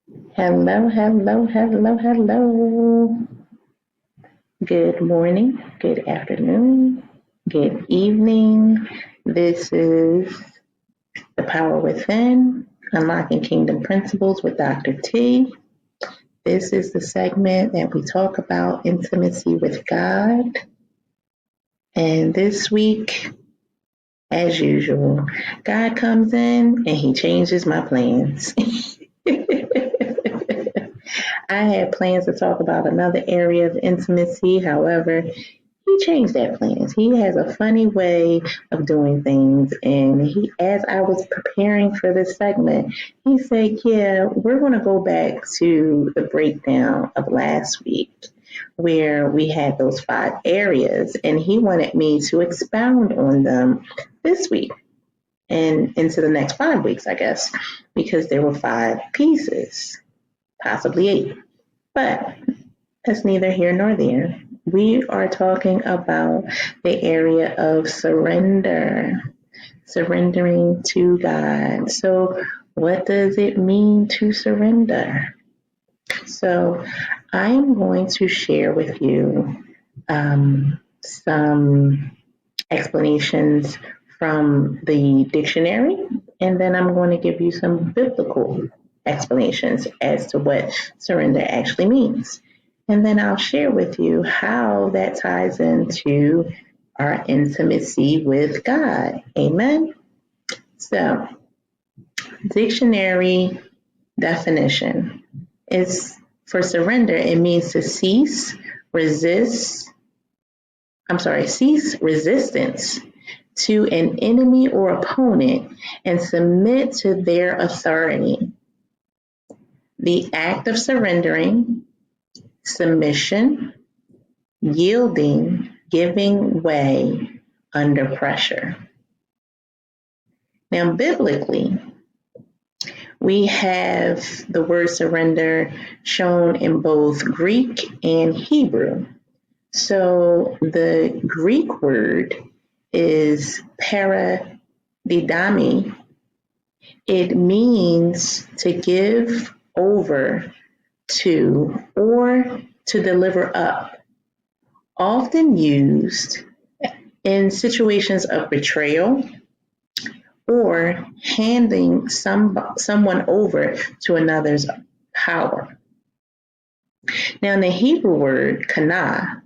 Hello, hello, hello, hello. Good morning, good afternoon, good evening. This is The Power Within, Unlocking Kingdom Principles with Dr. T. This is the segment that we talk about intimacy with God. And this week, as usual, God comes in and he changes my plans. I had plans to talk about another area of intimacy. However, he changed that plans. He has a funny way of doing things. And as I was preparing for this segment, he said, yeah, we're going to go back to the breakdown of last week where we had those 5 areas. And he wanted me to expound on them this week and into the next 5 weeks, I guess, because there were 5 pieces, possibly 8. But that's neither here nor there. We are talking about the area of surrender, surrendering to God. So, what does it mean to surrender? So, I am going to share with you some explanations from the dictionary, and then I'm going to give you some biblical explanations as to what surrender actually means. And then I'll share with you how that ties into our intimacy with God. Amen. So, dictionary definition is for surrender, it means to cease resistance to an enemy or opponent and submit to their authority. The act of surrendering, submission, yielding, giving way under pressure. Now, biblically, we have the word surrender shown in both Greek and Hebrew. So the Greek word is paradidami. It means to give over to or to deliver up, often used in situations of betrayal or handing someone over to another's power. Now, the Hebrew word kana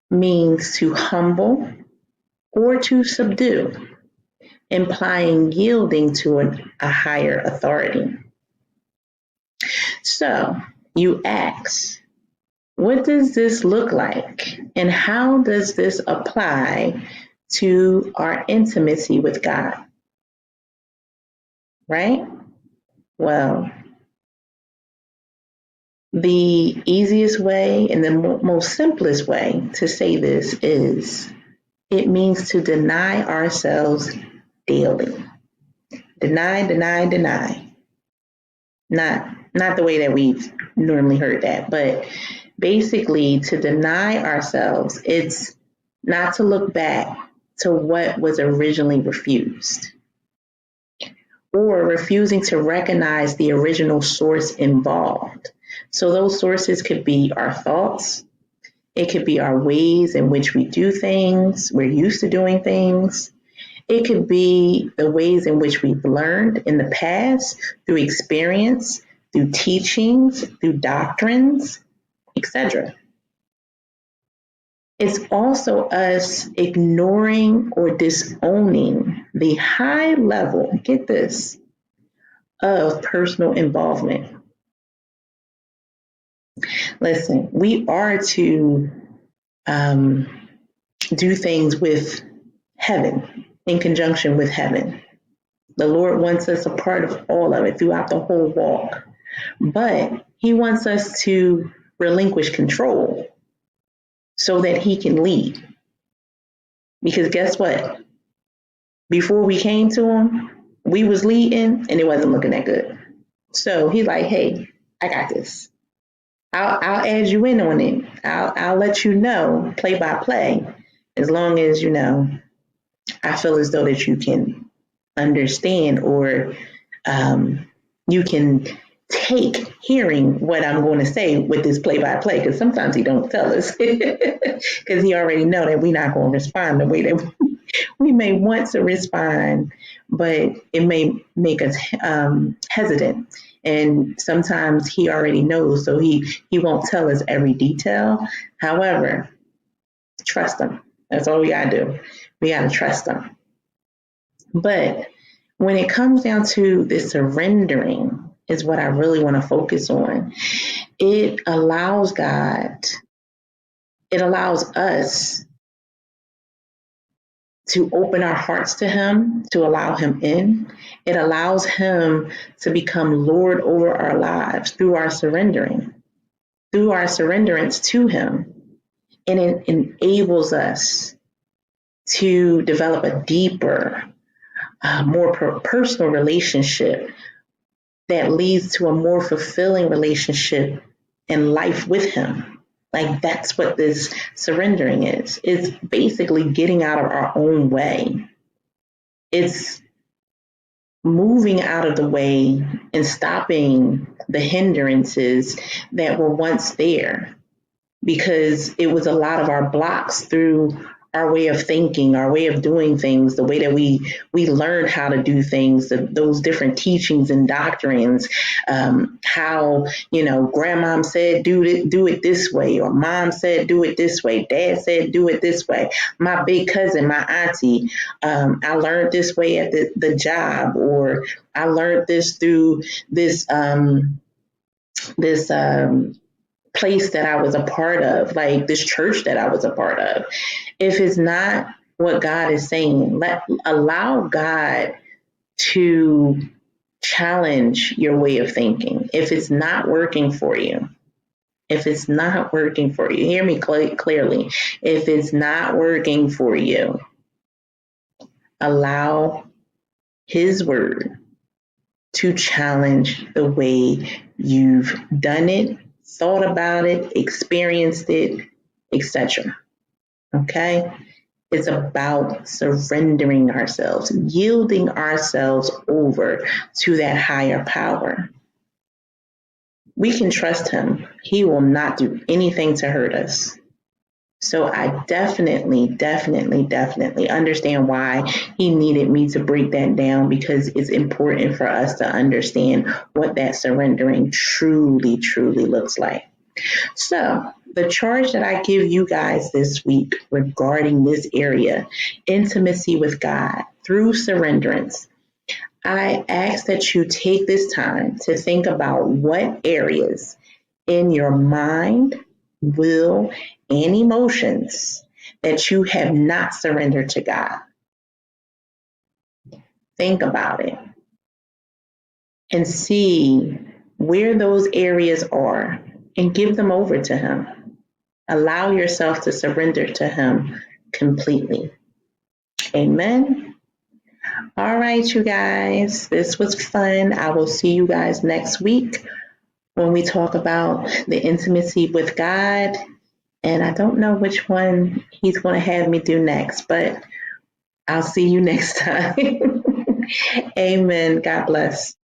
means to humble or to subdue, implying yielding to a higher authority. So you ask, what does this look like? And how does this apply to our intimacy with God? Right? Well, the easiest way and the most simplest way to say this is it means to deny ourselves daily. Deny. Not the way that we've normally heard that, but basically to deny ourselves, it's not to look back to what was originally refused or refusing to recognize the original source involved. So those sources could be our thoughts. It could be our ways in which we do things. We're used to doing things. It could be the ways in which we've learned in the past through experience, through teachings, through doctrines, etc. It's also us ignoring or disowning the high level, get this, of personal involvement. Listen, we are to do things with heaven, in conjunction with heaven. The Lord wants us a part of all of it throughout the whole walk. But he wants us to relinquish control so that he can lead. Because guess what? Before we came to him, we was leading and it wasn't looking that good. So he's like, hey, I got this. I'll add you in on it. I'll let you know play by play, as long as I feel as though that you can understand or you can take hearing what I'm going to say with this play by play, because sometimes he don't tell us because he already know that we're not going to respond the way that we may want to respond, but it may make us hesitant. And sometimes he already knows, so he won't tell us every detail. However, trust him. That's all we gotta do. We gotta trust him. But when it comes down to the surrendering, is what I really want to focus on. It allows God, it allows us to open our hearts to Him, to allow Him in. It allows Him to become Lord over our lives through our surrendering, through our surrenderance to Him. And it enables us to develop a deeper, more personal relationship that leads to a more fulfilling relationship and life with Him. Like, that's what this surrendering is. It's basically getting out of our own way. It's moving out of the way and stopping the hindrances that were once there, because it was a lot of our blocks through our way of thinking, our way of doing things, the way that we learned how to do things, those different teachings and doctrines, how, grandmom said do it this way, or mom said do it this way, dad said do it this way, my big cousin, my auntie, I learned this way at the job, or I learned this through this place that I was a part of, like this church that I was a part of. If it's not what God is saying, allow God to challenge your way of thinking. If it's not working for you, hear me clearly. If it's not working for you, allow His word to challenge the way you've done it, thought about it, experienced it, etc. Okay? It's about surrendering ourselves, yielding ourselves over to that higher power. We can trust Him. He will not do anything to hurt us. So I definitely understand why He needed me to break that down, because it's important for us to understand what that surrendering truly looks like. So the charge that I give you guys this week regarding this area, intimacy with God through surrenderance, I ask that you take this time to think about what areas in your mind, will, and emotions that you have not surrendered to God. Think about it and see where those areas are and give them over to Him. Allow yourself to surrender to Him completely. Amen. All right, you guys, this was fun. I will see you guys next week when we talk about the intimacy with God. And I don't know which one He's going to have me do next, but I'll see you next time. Amen. God bless.